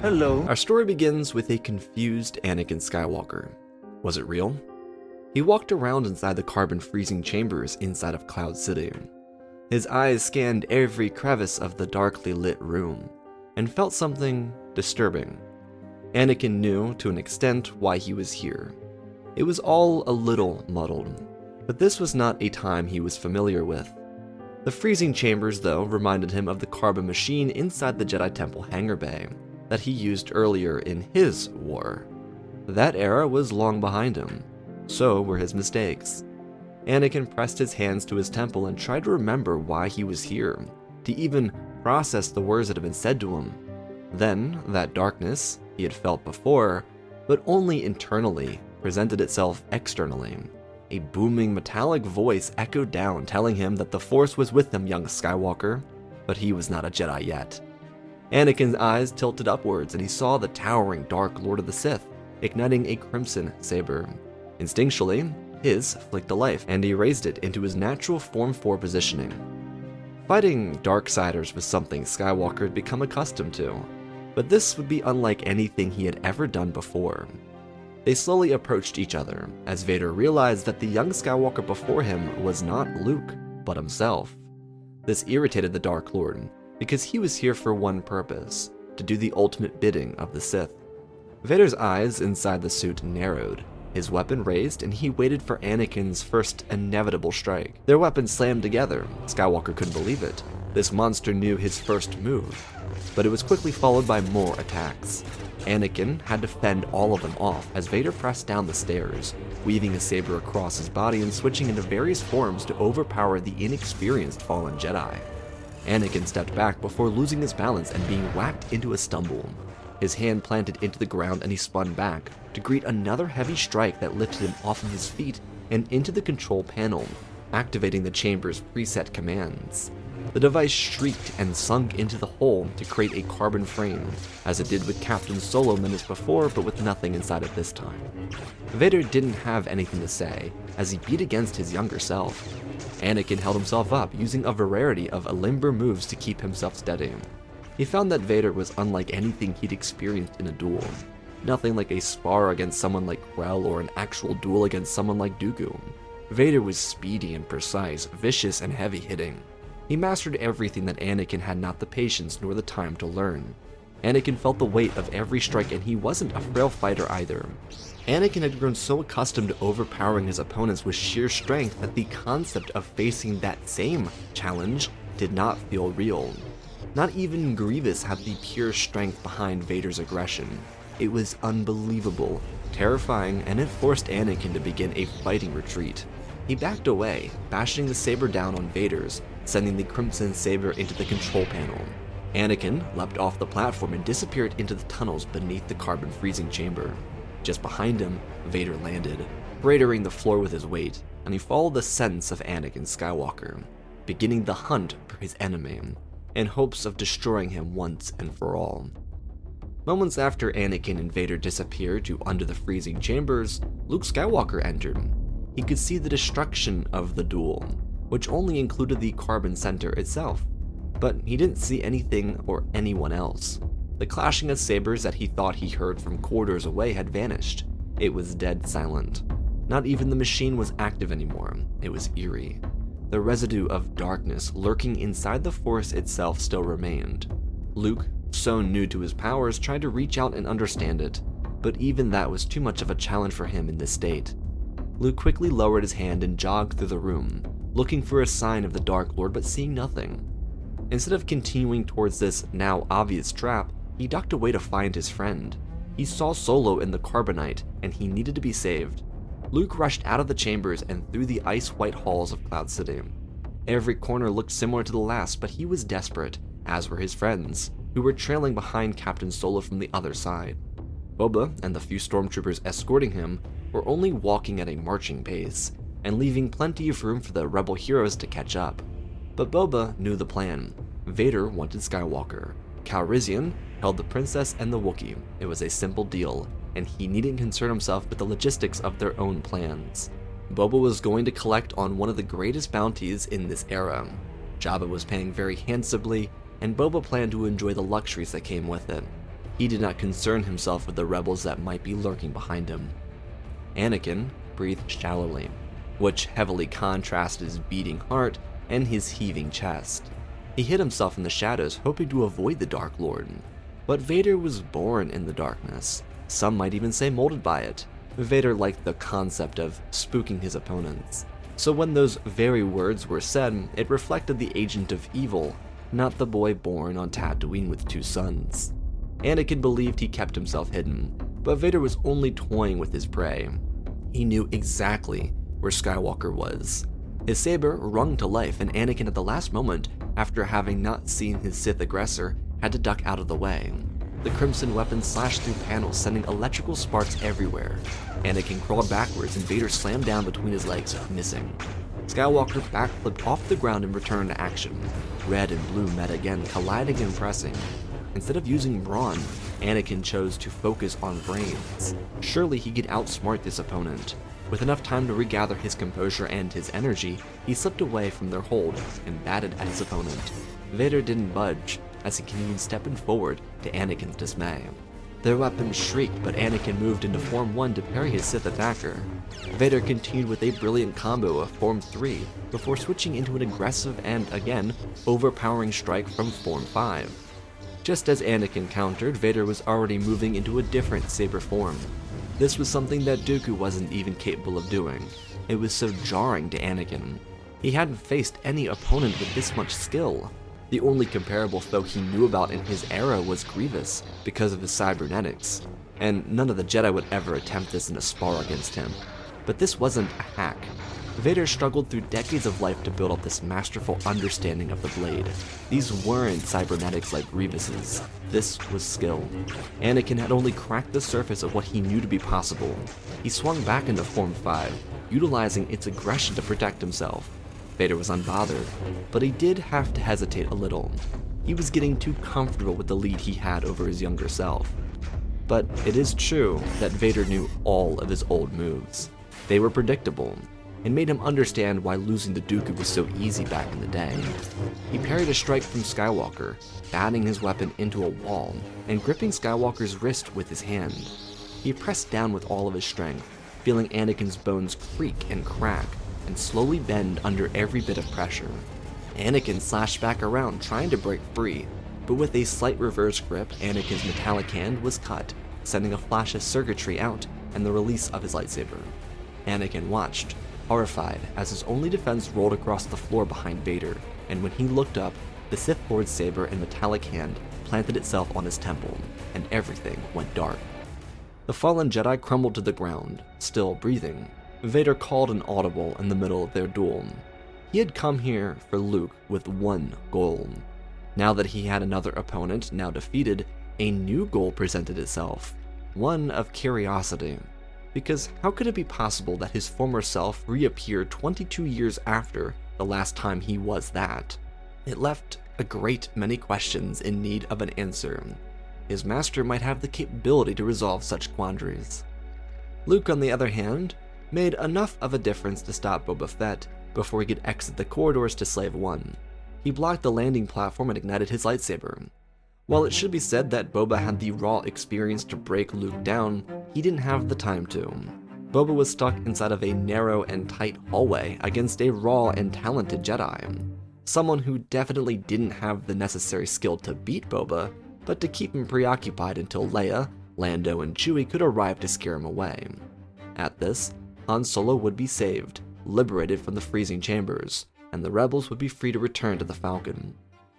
Hello. Our story begins with a confused Anakin Skywalker. Was it real? He walked around inside the carbon freezing chambers inside of Cloud City. His eyes scanned every crevice of the darkly lit room, and felt something disturbing. Anakin knew, to an extent, why he was here. It was all a little muddled, but this was not a time he was familiar with. The freezing chambers, though, reminded him of the carbon machine inside the Jedi Temple hangar bay that he used earlier in his war. That era was long behind him. So were his mistakes. Anakin pressed his hands to his temple and tried to remember why he was here, to even process the words that had been said to him. Then, that darkness he had felt before, but only internally, presented itself externally. A booming metallic voice echoed down, telling him that the Force was with him, young Skywalker, but he was not a Jedi yet. Anakin's eyes tilted upwards, and he saw the towering Dark Lord of the Sith, igniting a crimson saber. Instinctually, his flicked a life, and he raised it into his natural Form 4 positioning. Fighting Darksiders was something Skywalker had become accustomed to, but this would be unlike anything he had ever done before. They slowly approached each other, as Vader realized that the young Skywalker before him was not Luke, but himself. This irritated the Dark Lord, because he was here for one purpose, to do the ultimate bidding of the Sith. Vader's eyes inside the suit narrowed, his weapon raised, and he waited for Anakin's first inevitable strike. Their weapons slammed together. Skywalker couldn't believe it. This monster knew his first move, but it was quickly followed by more attacks. Anakin had to fend all of them off as Vader pressed down the stairs, weaving a saber across his body and switching into various forms to overpower the inexperienced fallen Jedi. Anakin stepped back before losing his balance and being whacked into a stumble. His hand planted into the ground and he spun back to greet another heavy strike that lifted him off of his feet and into the control panel, activating the chamber's preset commands. The device shrieked and sunk into the hole to create a carbon frame, as it did with Captain Solo minutes before, but with nothing inside it this time. Vader didn't have anything to say, as he beat against his younger self. Anakin held himself up, using a variety of limber moves to keep himself steady. He found that Vader was unlike anything he'd experienced in a duel. Nothing like a spar against someone like Krell or an actual duel against someone like Dooku. Vader was speedy and precise, vicious and heavy-hitting. He mastered everything that Anakin had not the patience nor the time to learn. Anakin felt the weight of every strike, and he wasn't a frail fighter either. Anakin had grown so accustomed to overpowering his opponents with sheer strength that the concept of facing that same challenge did not feel real. Not even Grievous had the pure strength behind Vader's aggression. It was unbelievable, terrifying, and it forced Anakin to begin a fighting retreat. He backed away, bashing the saber down on Vader's, sending the crimson saber into the control panel. Anakin leapt off the platform and disappeared into the tunnels beneath the carbon freezing chamber. Just behind him, Vader landed, cratering the floor with his weight, and he followed the sense of Anakin Skywalker, beginning the hunt for his enemy, in hopes of destroying him once and for all. Moments after Anakin and Vader disappeared to under the freezing chambers, Luke Skywalker entered. He could see the destruction of the duel, which only included the carbon center itself, but he didn't see anything or anyone else. The clashing of sabers that he thought he heard from corridors away had vanished. It was dead silent. Not even the machine was active anymore. It was eerie. The residue of darkness lurking inside the Force itself still remained. Luke, so new to his powers, tried to reach out and understand it, but even that was too much of a challenge for him in this state. Luke quickly lowered his hand and jogged through the room, looking for a sign of the Dark Lord but seeing nothing. Instead of continuing towards this now obvious trap, he ducked away to find his friend. He saw Solo in the carbonite, and he needed to be saved. Luke rushed out of the chambers and through the ice-white halls of Cloud City. Every corner looked similar to the last, but he was desperate, as were his friends, who were trailing behind Captain Solo from the other side. Boba and the few stormtroopers escorting him were only walking at a marching pace, and leaving plenty of room for the rebel heroes to catch up. But Boba knew the plan. Vader wanted Skywalker. Calrissian held the princess and the Wookiee. It was a simple deal, and he needn't concern himself with the logistics of their own plans. Boba was going to collect on one of the greatest bounties in this era. Jabba was paying very handsomely, and Boba planned to enjoy the luxuries that came with it. He did not concern himself with the rebels that might be lurking behind him. Anakin breathed shallowly, which heavily contrasted his beating heart and his heaving chest. He hid himself in the shadows, hoping to avoid the Dark Lord. But Vader was born in the darkness. Some might even say molded by it. Vader liked the concept of spooking his opponents. So when those very words were said, it reflected the agent of evil, not the boy born on Tatooine with 2 sons. Anakin believed he kept himself hidden, but Vader was only toying with his prey. He knew exactly where Skywalker was. His saber wrung to life, and Anakin at the last moment, after having not seen his Sith aggressor, had to duck out of the way. The crimson weapon slashed through panels, sending electrical sparks everywhere. Anakin crawled backwards and Vader slammed down between his legs, missing. Skywalker backflipped off the ground and returned to action. Red and blue met again, colliding and pressing. Instead of using brawn, Anakin chose to focus on brains. Surely he could outsmart this opponent. With enough time to regather his composure and his energy, he slipped away from their hold and batted at his opponent. Vader didn't budge, as he continued stepping forward to Anakin's dismay. Their weapons shrieked, but Anakin moved into Form 1 to parry his Sith attacker. Vader continued with a brilliant combo of Form 3 before switching into an aggressive and, again, overpowering strike from Form 5. Just as Anakin countered, Vader was already moving into a different saber form. This was something that Dooku wasn't even capable of doing. It was so jarring to Anakin. He hadn't faced any opponent with this much skill. The only comparable foe he knew about in his era was Grievous, because of his cybernetics, and none of the Jedi would ever attempt this in a spar against him. But this wasn't a hack. Vader struggled through decades of life to build up this masterful understanding of the blade. These weren't cybernetics like Grievous's. This was skill. Anakin had only cracked the surface of what he knew to be possible. He swung back into Form 5, utilizing its aggression to protect himself. Vader was unbothered, but he did have to hesitate a little. He was getting too comfortable with the lead he had over his younger self. But it is true that Vader knew all of his old moves. They were predictable, and made him understand why losing to Dooku was so easy back in the day. He parried a strike from Skywalker, batting his weapon into a wall, and gripping Skywalker's wrist with his hand. He pressed down with all of his strength, feeling Anakin's bones creak and crack, and slowly bend under every bit of pressure. Anakin slashed back around, trying to break free, but with a slight reverse grip, Anakin's metallic hand was cut, sending a flash of circuitry out and the release of his lightsaber. Anakin watched, horrified, as his only defense rolled across the floor behind Vader, and when he looked up, the Sith Lord's saber and metallic hand planted itself on his temple, and everything went dark. The fallen Jedi crumbled to the ground, still breathing. Vader called an audible in the middle of their duel. He had come here for Luke with one goal. Now that he had another opponent now defeated, a new goal presented itself, one of curiosity. Because how could it be possible that his former self reappeared 22 years after the last time he was that? It left a great many questions in need of an answer. His master might have the capability to resolve such quandaries. Luke, on the other hand, made enough of a difference to stop Boba Fett before he could exit the corridors to Slave 1. He blocked the landing platform and ignited his lightsaber. While it should be said that Boba had the raw experience to break Luke down, he didn't have the time to. Boba was stuck inside of a narrow and tight hallway against a raw and talented Jedi. Someone who definitely didn't have the necessary skill to beat Boba, but to keep him preoccupied until Leia, Lando, and Chewie could arrive to scare him away. At this, Han Solo would be saved, liberated from the freezing chambers, and the rebels would be free to return to the Falcon.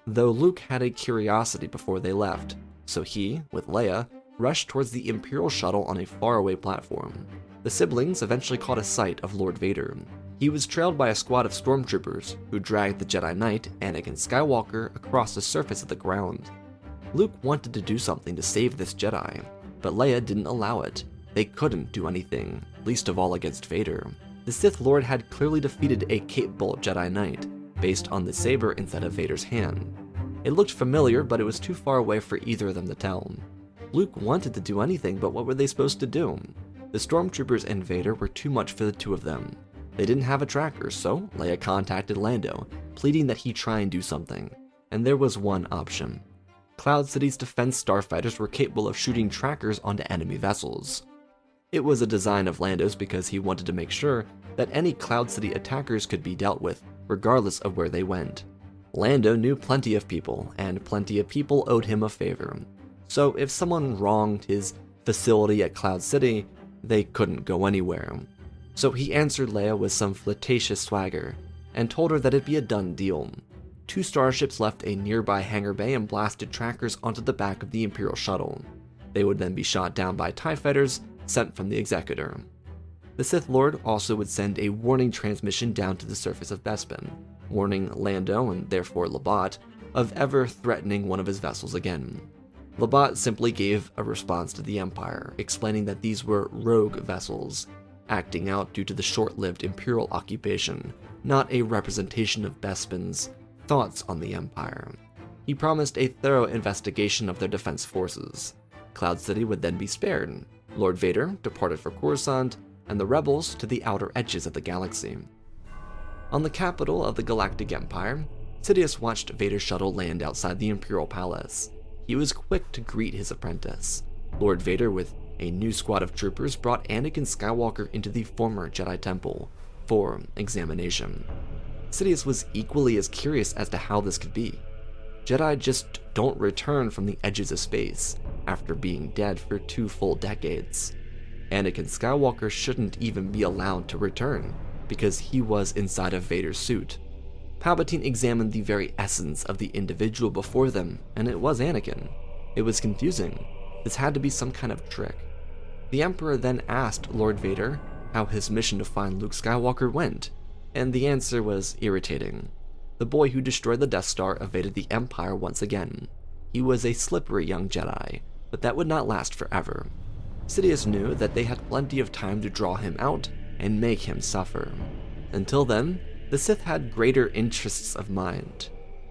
Though Luke had a curiosity before they left, so he, with Leia, rushed towards the Imperial shuttle on a faraway platform. The siblings eventually caught a sight of Lord Vader. He was trailed by a squad of stormtroopers, who dragged the Jedi Knight, Anakin Skywalker, across the surface of the ground. Luke wanted to do something to save this Jedi, but Leia didn't allow it. They couldn't do anything, least of all against Vader. The Sith Lord had clearly defeated a capable Jedi Knight, based on the saber instead of Vader's hand. It looked familiar, but it was too far away for either of them to tell. Luke wanted to do anything, but what were they supposed to do? The stormtroopers and Vader were too much for the two of them. They didn't have a tracker, so Leia contacted Lando, pleading that he try and do something. And there was one option. Cloud City's defense starfighters were capable of shooting trackers onto enemy vessels. It was a design of Lando's because he wanted to make sure that any Cloud City attackers could be dealt with, regardless of where they went. Lando knew plenty of people, and plenty of people owed him a favor. So if someone wronged his facility at Cloud City, they couldn't go anywhere. So he answered Leia with some flirtatious swagger, and told her that it'd be a done deal. 2 starships left a nearby hangar bay and blasted trackers onto the back of the Imperial shuttle. They would then be shot down by TIE fighters sent from the Executor. The Sith Lord also would send a warning transmission down to the surface of Bespin, warning Lando, and therefore Labat, of ever threatening one of his vessels again. Labat simply gave a response to the Empire, explaining that these were rogue vessels, acting out due to the short-lived Imperial occupation, not a representation of Bespin's thoughts on the Empire. He promised a thorough investigation of their defense forces. Cloud City would then be spared. Lord Vader departed for Coruscant, and the rebels to the outer edges of the galaxy. On the capital of the Galactic Empire, Sidious watched Vader's shuttle land outside the Imperial Palace. He was quick to greet his apprentice. Lord Vader, with a new squad of troopers, brought Anakin Skywalker into the former Jedi Temple for examination. Sidious was equally as curious as to how this could be. Jedi just don't return from the edges of space after being dead for 2 full decades. Anakin Skywalker shouldn't even be allowed to return, because he was inside of Vader's suit. Palpatine examined the very essence of the individual before them, and it was Anakin. It was confusing. This had to be some kind of trick. The Emperor then asked Lord Vader how his mission to find Luke Skywalker went, and the answer was irritating. The boy who destroyed the Death Star evaded the Empire once again. He was a slippery young Jedi, but that would not last forever. Sidious knew that they had plenty of time to draw him out and make him suffer. Until then, the Sith had greater interests of mind.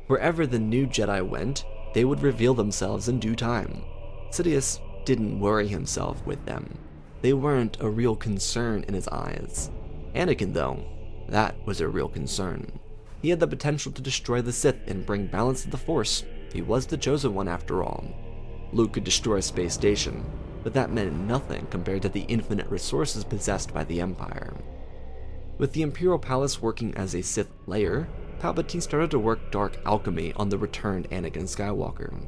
Wherever the new Jedi went, they would reveal themselves in due time. Sidious didn't worry himself with them. They weren't a real concern in his eyes. Anakin, though, that was a real concern. He had the potential to destroy the Sith and bring balance to the Force. He was the chosen one after all. Luke could destroy a space station, but that meant nothing compared to the infinite resources possessed by the Empire. With the Imperial Palace working as a Sith lair, Palpatine started to work dark alchemy on the returned Anakin Skywalker.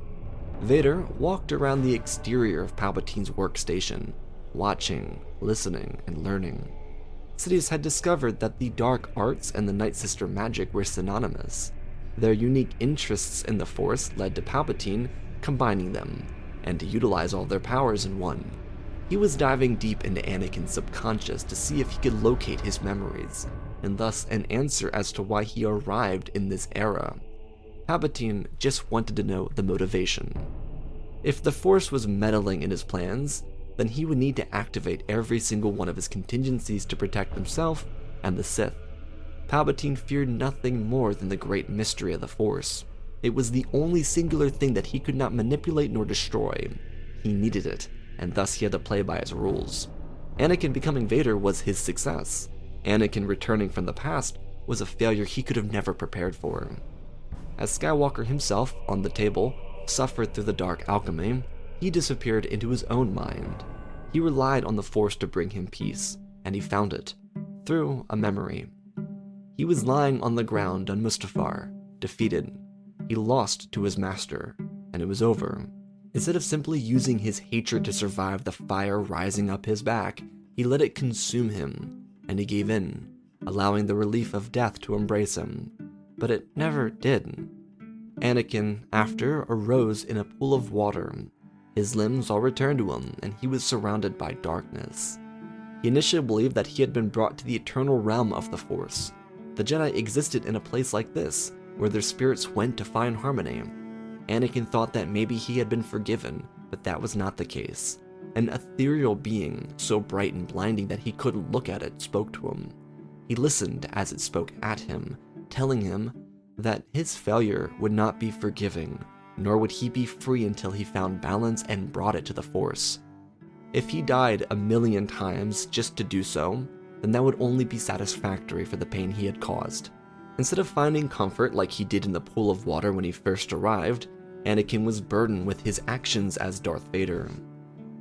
Vader walked around the exterior of Palpatine's workstation, watching, listening, and learning. Sidious had discovered that the dark arts and the Night Sister magic were synonymous. Their unique interests in the Force led to Palpatine combining them, and to utilize all their powers in one. He was diving deep into Anakin's subconscious to see if he could locate his memories, and thus an answer as to why he arrived in this era. Palpatine just wanted to know the motivation. If the Force was meddling in his plans, then he would need to activate every single one of his contingencies to protect himself and the Sith. Palpatine feared nothing more than the great mystery of the Force. It was the only singular thing that he could not manipulate nor destroy. He needed it, and thus he had to play by his rules. Anakin becoming Vader was his success. Anakin returning from the past was a failure he could have never prepared for. As Skywalker himself, on the table, suffered through the dark alchemy, he disappeared into his own mind. He relied on the Force to bring him peace, and he found it, through a memory. He was lying on the ground on Mustafar, defeated. He lost to his master, and it was over. Instead of simply using his hatred to survive the fire rising up his back, he let it consume him, and he gave in, allowing the relief of death to embrace him. But it never did. Anakin, after, arose in a pool of water. His limbs all returned to him, and he was surrounded by darkness. He initially believed that he had been brought to the eternal realm of the Force. The Jedi existed in a place like this, where their spirits went to find harmony. Anakin thought that maybe he had been forgiven, but that was not the case. An ethereal being, so bright and blinding that he couldn't look at it, spoke to him. He listened as it spoke at him, telling him that his failure would not be forgiving, nor would he be free until he found balance and brought it to the Force. If he died 1,000,000 times just to do so, then that would only be satisfactory for the pain he had caused. Instead of finding comfort like he did in the pool of water when he first arrived, Anakin was burdened with his actions as Darth Vader.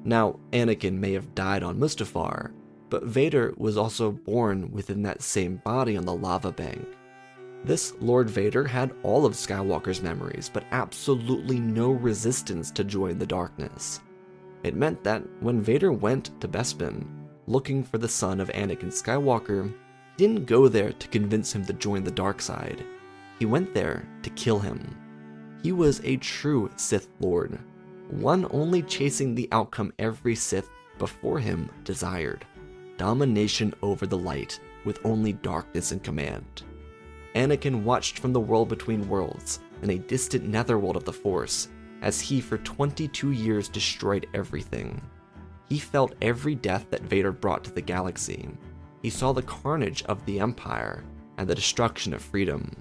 Now, Anakin may have died on Mustafar, but Vader was also born within that same body on the lava bank. This Lord Vader had all of Skywalker's memories, but absolutely no resistance to join the darkness. It meant that when Vader went to Bespin, looking for the son of Anakin Skywalker, he didn't go there to convince him to join the dark side. He went there to kill him. He was a true Sith Lord, one only chasing the outcome every Sith before him desired: domination over the light, with only darkness in command. Anakin watched from the world between worlds, in a distant netherworld of the Force, as he for 22 years destroyed everything. He felt every death that Vader brought to the galaxy. He saw the carnage of the Empire and the destruction of freedom.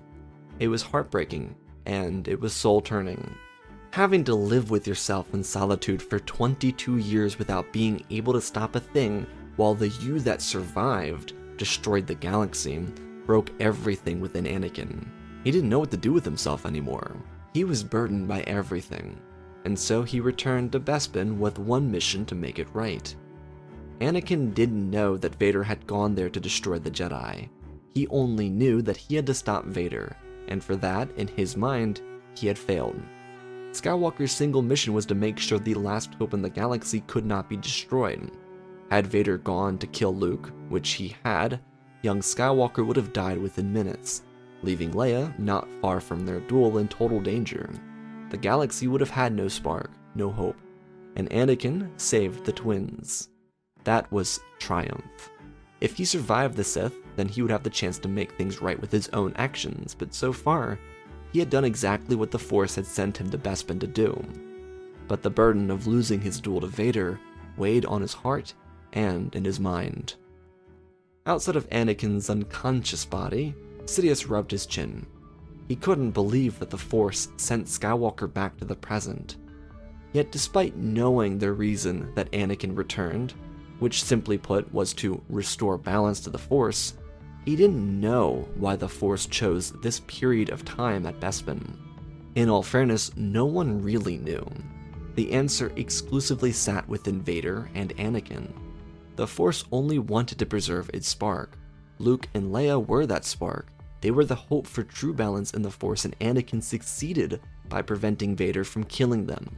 It was heartbreaking, and it was soul-turning. Having to live with yourself in solitude for 22 years without being able to stop a thing, while the you that survived destroyed the galaxy, broke everything within Anakin. He didn't know what to do with himself anymore. He was burdened by everything, and so he returned to Bespin with one mission to make it right. Anakin didn't know that Vader had gone there to destroy the Jedi. He only knew that he had to stop Vader, and for that, in his mind, he had failed. Skywalker's single mission was to make sure the last hope in the galaxy could not be destroyed. Had Vader gone to kill Luke, which he had, young Skywalker would have died within minutes, leaving Leia not far from their duel in total danger. The galaxy would have had no spark, no hope, and Anakin saved the twins. That was triumph. If he survived the Sith, then he would have the chance to make things right with his own actions, but so far, he had done exactly what the Force had sent him to Bespin to do. But the burden of losing his duel to Vader weighed on his heart and in his mind. Outside of Anakin's unconscious body, Sidious rubbed his chin. He couldn't believe that the Force sent Skywalker back to the present. Yet despite knowing the reason that Anakin returned, which simply put was to restore balance to the Force, he didn't know why the Force chose this period of time at Bespin. In all fairness, no one really knew. The answer exclusively sat within Vader and Anakin. The Force only wanted to preserve its spark. Luke and Leia were that spark. They were the hope for true balance in the Force, and Anakin succeeded by preventing Vader from killing them.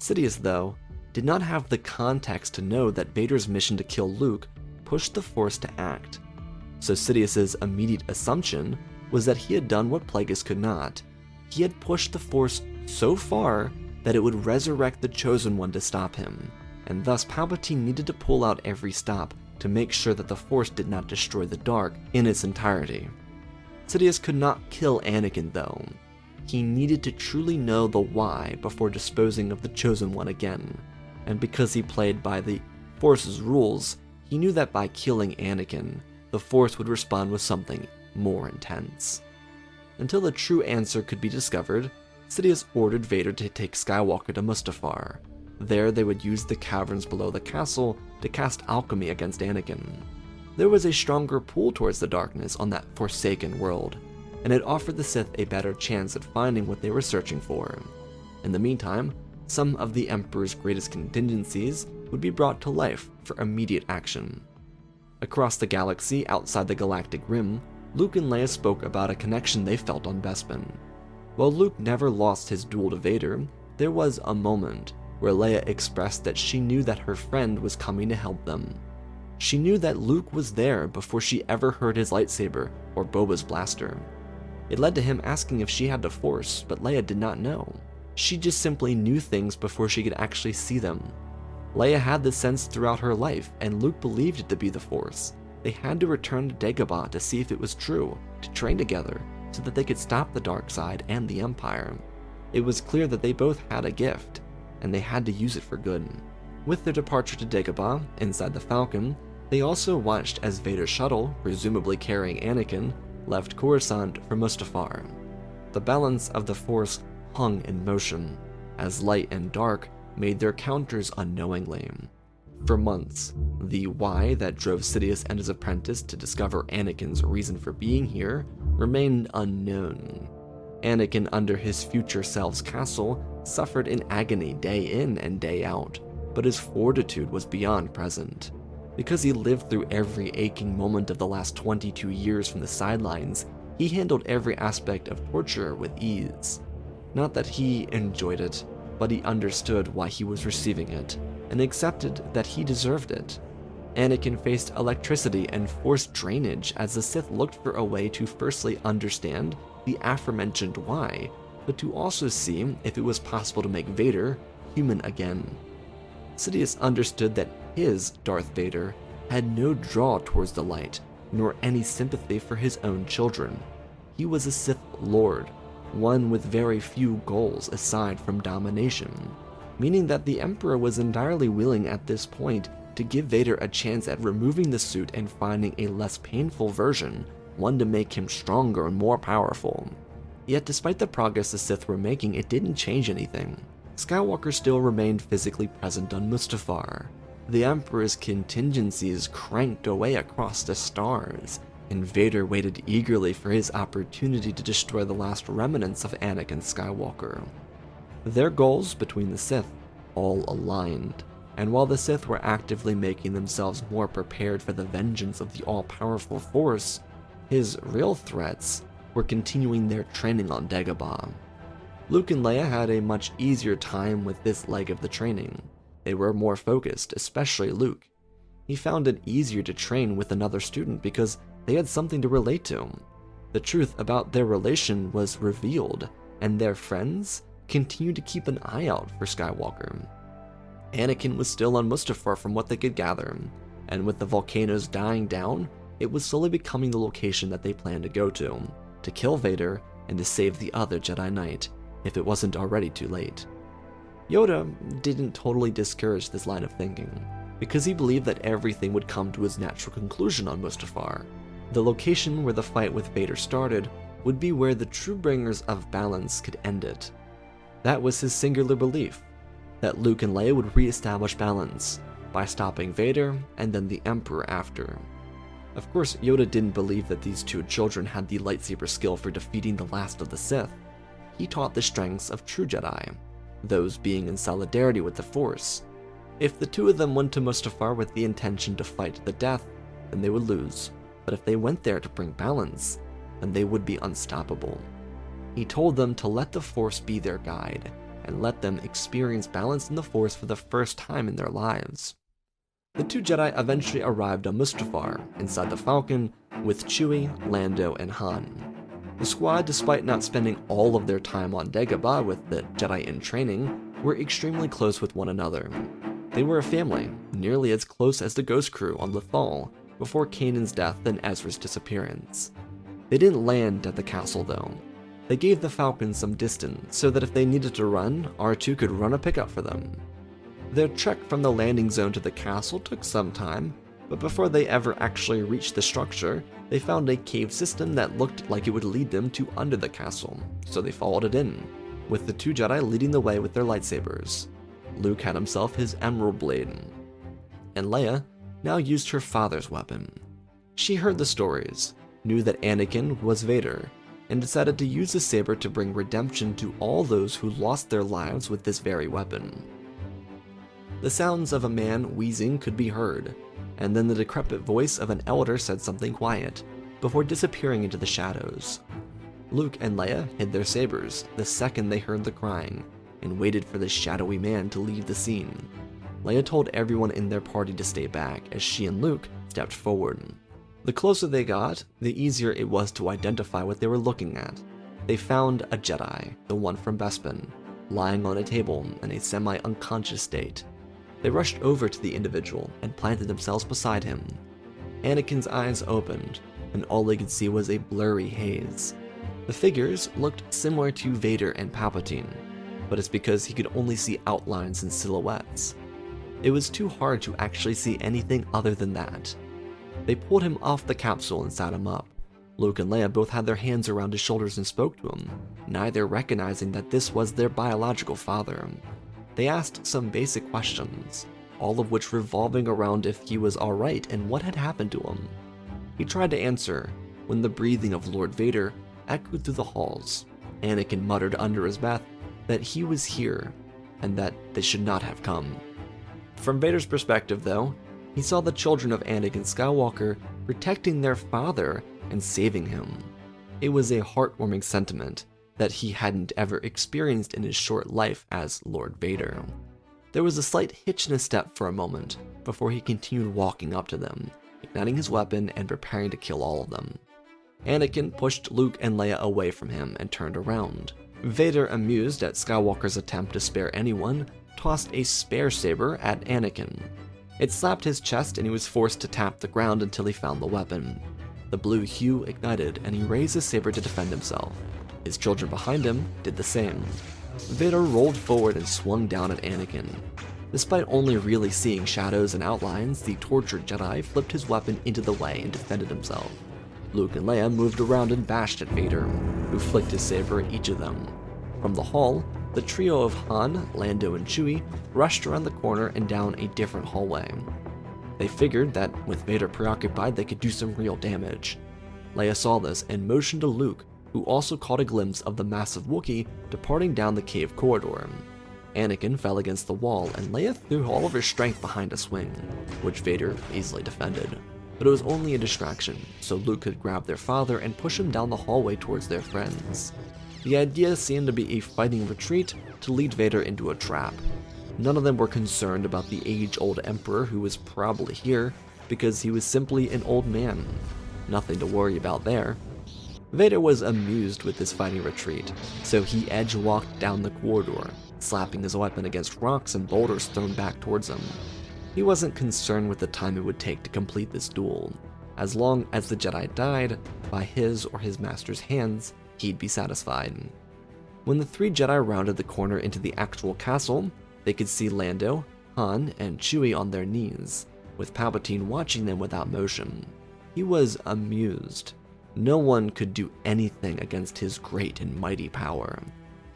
Sidious, though, did not have the context to know that Vader's mission to kill Luke pushed the Force to act. So Sidious's immediate assumption was that he had done what Plagueis could not. He had pushed the Force so far that it would resurrect the Chosen One to stop him, and thus Palpatine needed to pull out every stop to make sure that the Force did not destroy the Dark in its entirety. Sidious could not kill Anakin, though. He needed to truly know the why before disposing of the Chosen One again, and because he played by the Force's rules, he knew that by killing Anakin, the Force would respond with something more intense. Until the true answer could be discovered, Sidious ordered Vader to take Skywalker to Mustafar. There they would use the caverns below the castle to cast alchemy against Anakin. There was a stronger pull towards the darkness on that forsaken world, and it offered the Sith a better chance at finding what they were searching for. In the meantime, some of the Emperor's greatest contingencies would be brought to life for immediate action. Across the galaxy outside the galactic rim, Luke and Leia spoke about a connection they felt on Bespin. While Luke never lost his duel to Vader, there was a moment where Leia expressed that she knew that her friend was coming to help them. She knew that Luke was there before she ever heard his lightsaber or Boba's blaster. It led to him asking if she had the Force, but Leia did not know. She just simply knew things before she could actually see them. Leia had this sense throughout her life, and Luke believed it to be the Force. They had to return to Dagobah to see if it was true, to train together, so that they could stop the dark side and the Empire. It was clear that they both had a gift, and they had to use it for good. With their departure to Dagobah, inside the Falcon, they also watched as Vader's shuttle, presumably carrying Anakin, left Coruscant for Mustafar. The balance of the Force hung in motion, as light and dark made their counters unknowingly. For months, the why that drove Sidious and his apprentice to discover Anakin's reason for being here remained unknown. Anakin, under his future self's castle, suffered in agony day in and day out, but his fortitude was beyond present. Because he lived through every aching moment of the last 22 years from the sidelines, he handled every aspect of torture with ease. Not that he enjoyed it, but he understood why he was receiving it, and accepted that he deserved it. Anakin faced electricity and forced drainage as the Sith looked for a way to firstly understand the aforementioned why, but to also see if it was possible to make Vader human again. Sidious understood that his Darth Vader had no draw towards the light, nor any sympathy for his own children. He was a Sith Lord, one with very few goals aside from domination, meaning that the Emperor was entirely willing at this point to give Vader a chance at removing the suit and finding a less painful version, one to make him stronger and more powerful. Yet despite the progress the Sith were making, it didn't change anything. Skywalker still remained physically present on Mustafar. The Emperor's contingencies cranked away across the stars, and Vader waited eagerly for his opportunity to destroy the last remnants of Anakin Skywalker. Their goals between the Sith all aligned, and while the Sith were actively making themselves more prepared for the vengeance of the all-powerful Force, his real threats were continuing their training on Dagobah. Luke and Leia had a much easier time with this leg of the training. They were more focused, especially Luke. He found it easier to train with another student because they had something to relate to. The truth about their relation was revealed, and their friends continued to keep an eye out for Skywalker. Anakin was still on Mustafar from what they could gather, and with the volcanoes dying down, it was slowly becoming the location that they planned to go to kill Vader and to save the other Jedi Knight, if it wasn't already too late. Yoda didn't totally discourage this line of thinking, because he believed that everything would come to its natural conclusion on Mustafar. The location where the fight with Vader started would be where the true bringers of balance could end it. That was his singular belief, that Luke and Leia would re-establish balance by stopping Vader and then the Emperor after. Of course, Yoda didn't believe that these two children had the lightsaber skill for defeating the last of the Sith. He taught the strengths of true Jedi, those being in solidarity with the Force. If the two of them went to Mustafar with the intention to fight to the death, then they would lose, but if they went there to bring balance, then they would be unstoppable. He told them to let the Force be their guide, and let them experience balance in the Force for the first time in their lives. The two Jedi eventually arrived on Mustafar, inside the Falcon, with Chewie, Lando, and Han. The squad, despite not spending all of their time on Dagobah with the Jedi in training, were extremely close with one another. They were a family, nearly as close as the Ghost Crew on Lothal, before Kanan's death and Ezra's disappearance. They didn't land at the castle though. They gave the Falcon some distance so that if they needed to run, R2 could run a pickup for them. Their trek from the landing zone to the castle took some time, but before they ever actually reached the structure, they found a cave system that looked like it would lead them to under the castle, so they followed it in, with the two Jedi leading the way with their lightsabers. Luke had himself his emerald blade, and Leia now used her father's weapon. She heard the stories, knew that Anakin was Vader, and decided to use the saber to bring redemption to all those who lost their lives with this very weapon. The sounds of a man wheezing could be heard, and then the decrepit voice of an elder said something quiet, before disappearing into the shadows. Luke and Leia hid their sabers the second they heard the crying, and waited for the shadowy man to leave the scene. Leia told everyone in their party to stay back as she and Luke stepped forward. The closer they got, the easier it was to identify what they were looking at. They found a Jedi, the one from Bespin, lying on a table in a semi-unconscious state. They rushed over to the individual and planted themselves beside him. Anakin's eyes opened, and all they could see was a blurry haze. The figures looked similar to Vader and Palpatine, but it's because he could only see outlines and silhouettes. It was too hard to actually see anything other than that. They pulled him off the capsule and sat him up. Luke and Leia both had their hands around his shoulders and spoke to him, neither recognizing that this was their biological father. They asked some basic questions, all of which revolving around if he was alright and what had happened to him. He tried to answer when the breathing of Lord Vader echoed through the halls. Anakin muttered under his breath that he was here and that they should not have come. From Vader's perspective, though, he saw the children of Anakin Skywalker protecting their father and saving him. It was a heartwarming sentiment that he hadn't ever experienced in his short life as Lord Vader. There was a slight hitch in his step for a moment before he continued walking up to them, igniting his weapon and preparing to kill all of them. Anakin pushed Luke and Leia away from him and turned around. Vader, amused at Skywalker's attempt to spare anyone, tossed a spare saber at Anakin. It slapped his chest and he was forced to tap the ground until he found the weapon. The blue hue ignited and he raised his saber to defend himself. His children behind him did the same. Vader rolled forward and swung down at Anakin. Despite only really seeing shadows and outlines, the tortured Jedi flipped his weapon into the way and defended himself. Luke and Leia moved around and bashed at Vader, who flicked his saber at each of them. From the hall, the trio of Han, Lando, and Chewie rushed around the corner and down a different hallway. They figured that with Vader preoccupied, they could do some real damage. Leia saw this and motioned to Luke, who also caught a glimpse of the massive Wookiee departing down the cave corridor. Anakin fell against the wall, and Leia threw all of her strength behind a swing, which Vader easily defended. But it was only a distraction, so Luke could grab their father and push him down the hallway towards their friends. The idea seemed to be a fighting retreat to lead Vader into a trap. None of them were concerned about the age-old Emperor who was probably here, because he was simply an old man. Nothing to worry about there. Vader was amused with this fighting retreat, so he edge-walked down the corridor, slapping his weapon against rocks and boulders thrown back towards him. He wasn't concerned with the time it would take to complete this duel. As long as the Jedi died by his or his master's hands, he'd be satisfied. When the three Jedi rounded the corner into the actual castle, they could see Lando, Han, and Chewie on their knees, with Palpatine watching them without motion. He was amused. No one could do anything against his great and mighty power.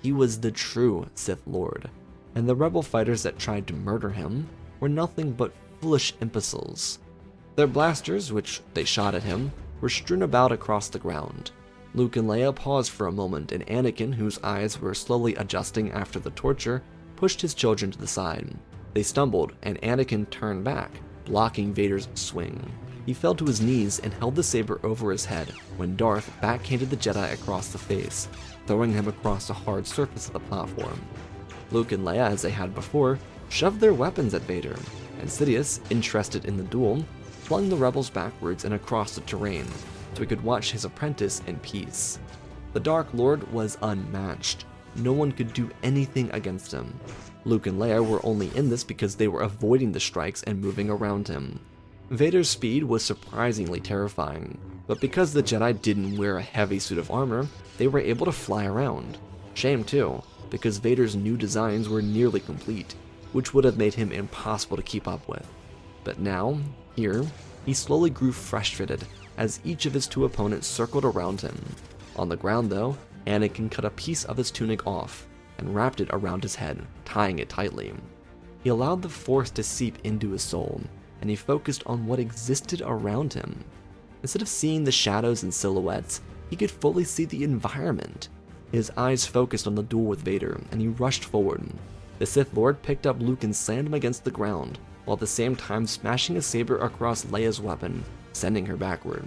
He was the true Sith Lord, and the rebel fighters that tried to murder him were nothing but foolish imbeciles. Their blasters, which they shot at him, were strewn about across the ground. Luke and Leia paused for a moment, and Anakin, whose eyes were slowly adjusting after the torture, pushed his children to the side. They stumbled, and Anakin turned back, blocking Vader's swing. He fell to his knees and held the saber over his head when Darth backhanded the Jedi across the face, throwing him across the hard surface of the platform. Luke and Leia, as they had before, shoved their weapons at Vader, and Sidious, interested in the duel, flung the rebels backwards and across the terrain, so he could watch his apprentice in peace. The Dark Lord was unmatched. No one could do anything against him. Luke and Leia were only in this because they were avoiding the strikes and moving around him. Vader's speed was surprisingly terrifying, but because the Jedi didn't wear a heavy suit of armor, they were able to fly around. Shame too, because Vader's new designs were nearly complete, which would have made him impossible to keep up with. But now, here, he slowly grew frustrated as each of his two opponents circled around him. On the ground though, Anakin cut a piece of his tunic off and wrapped it around his head, tying it tightly. He allowed the Force to seep into his soul, and he focused on what existed around him. Instead of seeing the shadows and silhouettes, he could fully see the environment. His eyes focused on the duel with Vader, and he rushed forward. The Sith Lord picked up Luke and slammed him against the ground, while at the same time smashing a saber across Leia's weapon, sending her backward.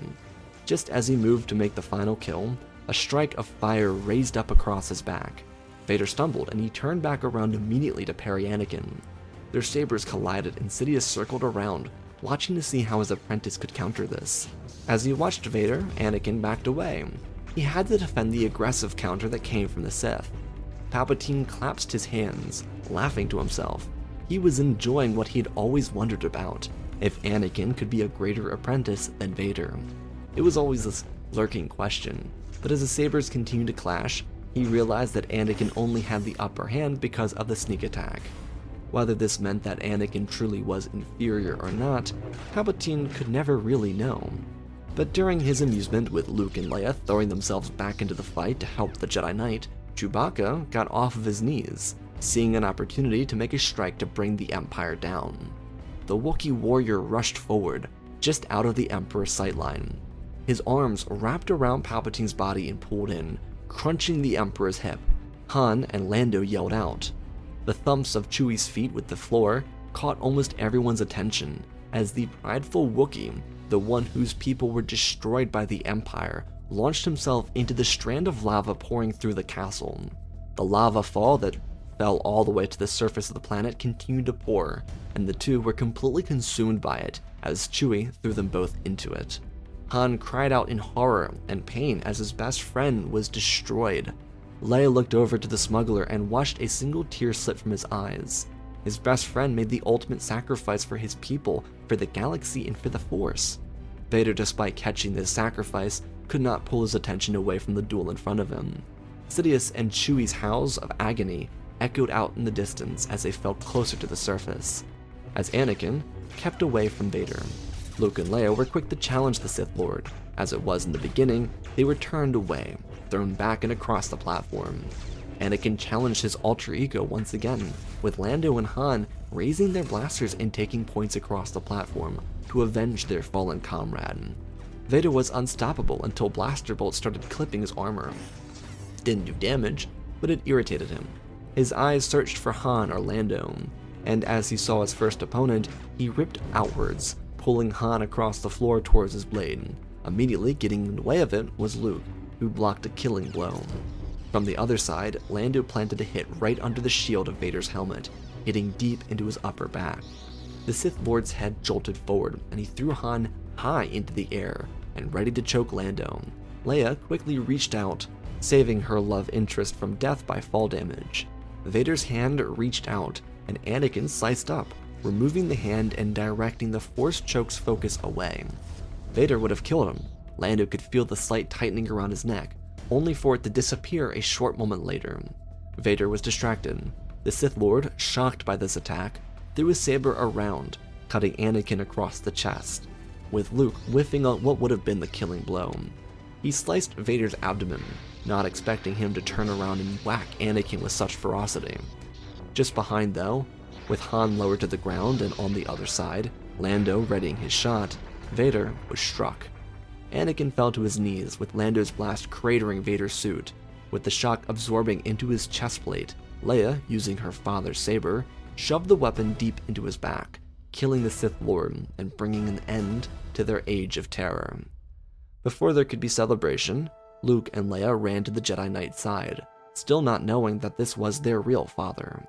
Just as he moved to make the final kill, a strike of fire raised up across his back. Vader stumbled, and he turned back around immediately to parry Anakin. Their sabers collided, and Sidious circled around, watching to see how his apprentice could counter this. As he watched Vader, Anakin backed away. He had to defend the aggressive counter that came from the Sith. Palpatine clasped his hands, laughing to himself. He was enjoying what he had always wondered about, if Anakin could be a greater apprentice than Vader. It was always this lurking question, but as the sabers continued to clash, he realized that Anakin only had the upper hand because of the sneak attack. Whether this meant that Anakin truly was inferior or not, Palpatine could never really know. But during his amusement with Luke and Leia throwing themselves back into the fight to help the Jedi Knight, Chewbacca got off of his knees, seeing an opportunity to make a strike to bring the Empire down. The Wookiee warrior rushed forward, just out of the Emperor's sightline. His arms wrapped around Palpatine's body and pulled in, crunching the Emperor's hip. Han and Lando yelled out. The thumps of Chewie's feet with the floor caught almost everyone's attention, as the prideful Wookiee, the one whose people were destroyed by the Empire, launched himself into the strand of lava pouring through the castle. The lava fall that fell all the way to the surface of the planet continued to pour, and the two were completely consumed by it as Chewie threw them both into it. Han cried out in horror and pain as his best friend was destroyed. Leia looked over to the smuggler and watched a single tear slip from his eyes. His best friend made the ultimate sacrifice for his people, for the galaxy, and for the Force. Vader, despite catching this sacrifice, could not pull his attention away from the duel in front of him. Sidious and Chewie's howls of agony echoed out in the distance as they fell closer to the surface, as Anakin kept away from Vader. Luke and Leia were quick to challenge the Sith Lord. As it was in the beginning, they were turned away, thrown back and across the platform. Anakin challenged his alter ego once again, with Lando and Han raising their blasters and taking points across the platform to avenge their fallen comrade. Vader was unstoppable until blaster bolts started clipping his armor. It didn't do damage, but it irritated him. His eyes searched for Han or Lando, and as he saw his first opponent, he ripped outwards, pulling Han across the floor towards his blade. Immediately getting in the way of it was Luke, who blocked a killing blow. From the other side, Lando planted a hit right under the shield of Vader's helmet, hitting deep into his upper back. The Sith Lord's head jolted forward, and he threw Han high into the air and ready to choke Lando. Leia quickly reached out, saving her love interest from death by fall damage. Vader's hand reached out, and Anakin sliced up, removing the hand and directing the Force choke's focus away. Vader would have killed him. Lando could feel the slight tightening around his neck, only for it to disappear a short moment later. Vader was distracted. The Sith Lord, shocked by this attack, threw his saber around, cutting Anakin across the chest, with Luke whiffing on what would have been the killing blow. He sliced Vader's abdomen, not expecting him to turn around and whack Anakin with such ferocity. Just behind, though, with Han lowered to the ground and on the other side, Lando readying his shot, Vader was struck. Anakin fell to his knees, with Lando's blast cratering Vader's suit, with the shock absorbing into his chest plate. Leia, using her father's saber, shoved the weapon deep into his back, killing the Sith Lord and bringing an end to their age of terror. Before there could be celebration, Luke and Leia ran to the Jedi Knight's side, still not knowing that this was their real father.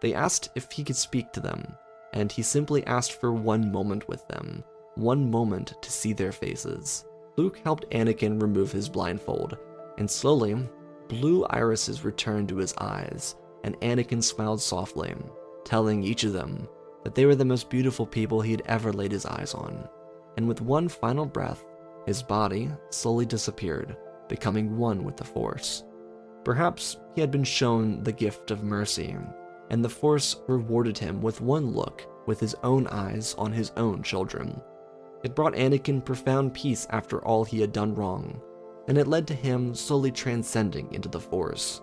They asked if he could speak to them, and he simply asked for one moment with them, one moment to see their faces. Luke helped Anakin remove his blindfold, and slowly, blue irises returned to his eyes, and Anakin smiled softly, telling each of them that they were the most beautiful people he had ever laid his eyes on. And with one final breath, his body slowly disappeared, becoming one with the Force. Perhaps he had been shown the gift of mercy, and the Force rewarded him with one look with his own eyes on his own children. It brought Anakin profound peace after all he had done wrong, and it led to him slowly transcending into the Force.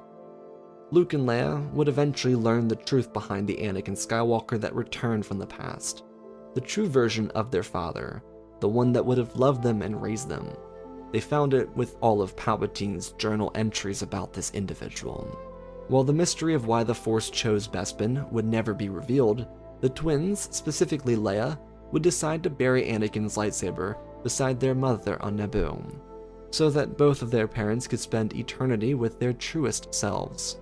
Luke and Leia would eventually learn the truth behind the Anakin Skywalker that returned from the past, the true version of their father, the one that would have loved them and raised them. They found it with all of Palpatine's journal entries about this individual. While the mystery of why the Force chose Bespin would never be revealed, the twins, specifically Leia, would decide to bury Anakin's lightsaber beside their mother on Naboo, so that both of their parents could spend eternity with their truest selves.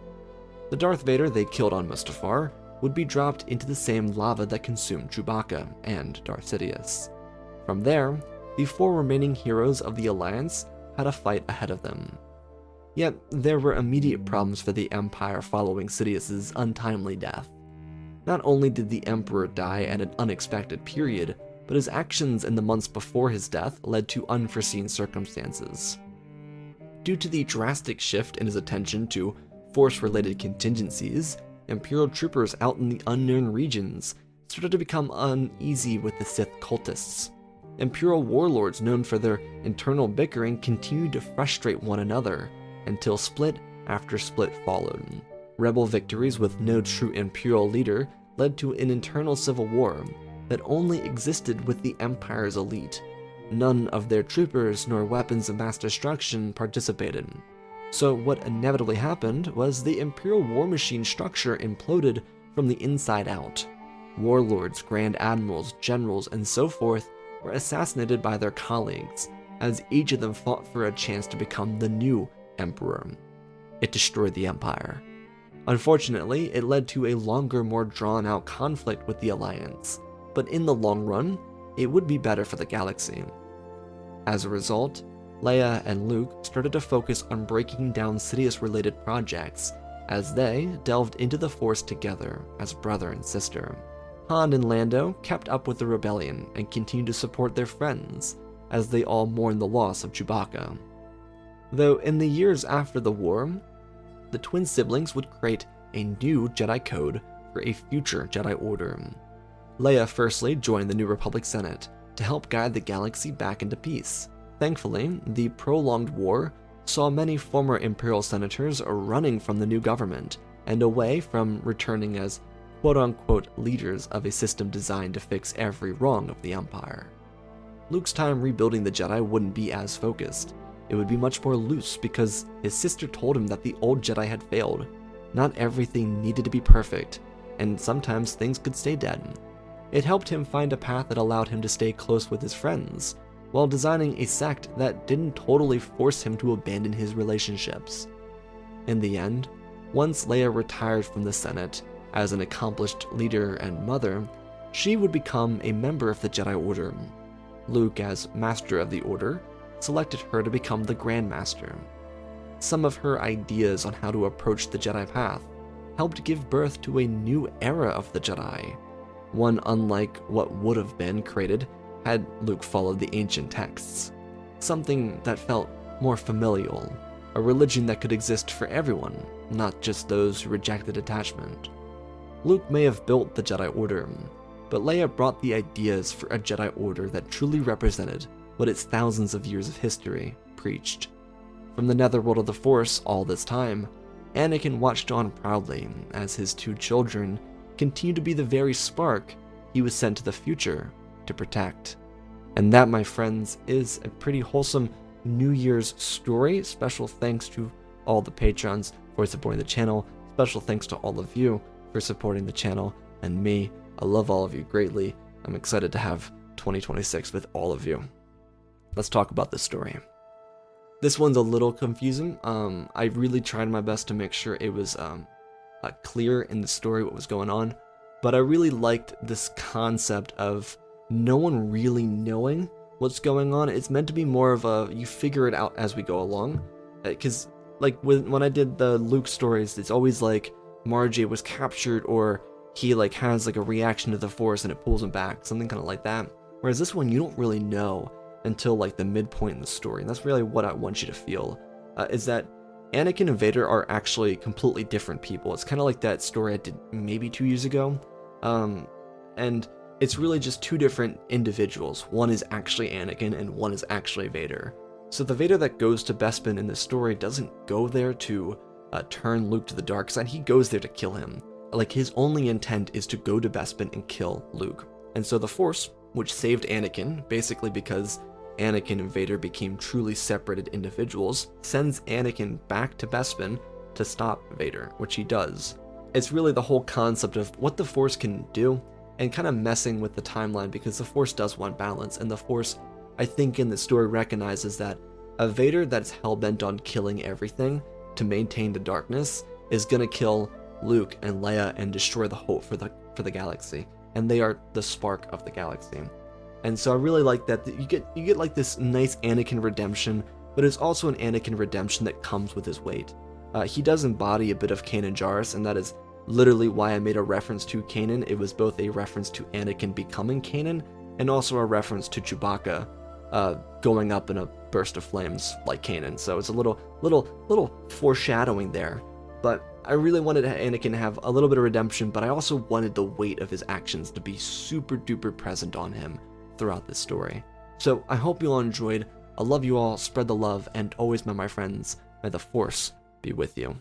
The Darth Vader they killed on Mustafar would be dropped into the same lava that consumed Chewbacca and Darth Sidious. From there, the four remaining heroes of the Alliance had a fight ahead of them. Yet, there were immediate problems for the Empire following Sidious's untimely death. Not only did the Emperor die at an unexpected period, but his actions in the months before his death led to unforeseen circumstances. Due to the drastic shift in his attention to Force-related contingencies, Imperial troopers out in the unknown regions started to become uneasy with the Sith cultists. Imperial warlords known for their internal bickering continued to frustrate one another, until split after split followed. Rebel victories with no true Imperial leader led to an internal civil war that only existed with the Empire's elite. None of their troopers nor weapons of mass destruction participated. So what inevitably happened was the Imperial war machine structure imploded from the inside out. Warlords, Grand Admirals, Generals, and so forth were assassinated by their colleagues, as each of them fought for a chance to become the new Emperor. It destroyed the Empire. Unfortunately, it led to a longer, more drawn-out conflict with the Alliance, but in the long run, it would be better for the galaxy. As a result, Leia and Luke started to focus on breaking down Sidious-related projects, as they delved into the Force together as brother and sister. Han and Lando kept up with the rebellion and continued to support their friends, as they all mourned the loss of Chewbacca. Though in the years after the war, the twin siblings would create a new Jedi Code for a future Jedi Order. Leia firstly joined the New Republic Senate to help guide the galaxy back into peace. Thankfully, the prolonged war saw many former Imperial senators running from the new government and away from returning as quote-unquote leaders of a system designed to fix every wrong of the Empire. Luke's time rebuilding the Jedi wouldn't be as focused. It would be much more loose because his sister told him that the old Jedi had failed. Not everything needed to be perfect, and sometimes things could stay dead. It helped him find a path that allowed him to stay close with his friends, while designing a sect that didn't totally force him to abandon his relationships. In the end, once Leia retired from the Senate as an accomplished leader and mother, she would become a member of the Jedi Order. Luke, as Master of the Order, selected her to become the Grand Master. Some of her ideas on how to approach the Jedi path helped give birth to a new era of the Jedi, one unlike what would have been created had Luke followed the ancient texts. Something that felt more familial, a religion that could exist for everyone, not just those who rejected attachment. Luke may have built the Jedi Order, but Leia brought the ideas for a Jedi Order that truly represented what its thousands of years of history preached. From the netherworld of the Force all this time, Anakin watched on proudly as his two children continued to be the very spark he was sent to the future to protect. And that, my friends, is a pretty wholesome New Year's story. Special thanks to all the patrons for supporting the channel. Special thanks to all of you for supporting the channel and me. I love all of you greatly. I'm excited to have 2026 with all of you. Let's talk about this story. This one's a little confusing. I really tried my best to make sure it was clear in the story what was going on, but I really liked this concept of no one really knowing what's going on. It's meant to be more of a you figure it out as we go along, because like when I did the Luke stories, it's always like Margie was captured or he like has like a reaction to the Force and it pulls him back, something kind of like that. Whereas this one you don't really know until like the midpoint in the story, and that's really what I want you to feel, is that Anakin and Vader are actually completely different people. It's kind of like that story I did maybe 2 years ago, and it's really just two different individuals. One is actually Anakin and one is actually Vader. So the Vader that goes to Bespin in this story doesn't go there to turn Luke to the dark side. He goes there to kill him. Like, his only intent is to go to Bespin and kill Luke. And so the Force, which saved Anakin, basically because Anakin and Vader became truly separated individuals, sends Anakin back to Bespin to stop Vader, which he does. It's really the whole concept of what the Force can do and kind of messing with the timeline, because the Force does want balance, and the Force, I think in the story, recognizes that a Vader that's hell-bent on killing everything to maintain the darkness is gonna kill Luke and Leia and destroy the hope for the galaxy, and they are the spark of the galaxy. And so I really like that you get like this nice Anakin redemption, but it's also an Anakin redemption that comes with his weight. He does embody a bit of Kanan Jarrus, and that is literally why I made a reference to Kanan. It was both a reference to Anakin becoming Kanan and also a reference to Chewbacca going up in a burst of flames like Kanan. So it's a little foreshadowing there. But I really wanted Anakin to have a little bit of redemption, but I also wanted the weight of his actions to be super duper present on him throughout this story. So I hope you all enjoyed. I love you all, spread the love, and always, my friends, may the Force be with you.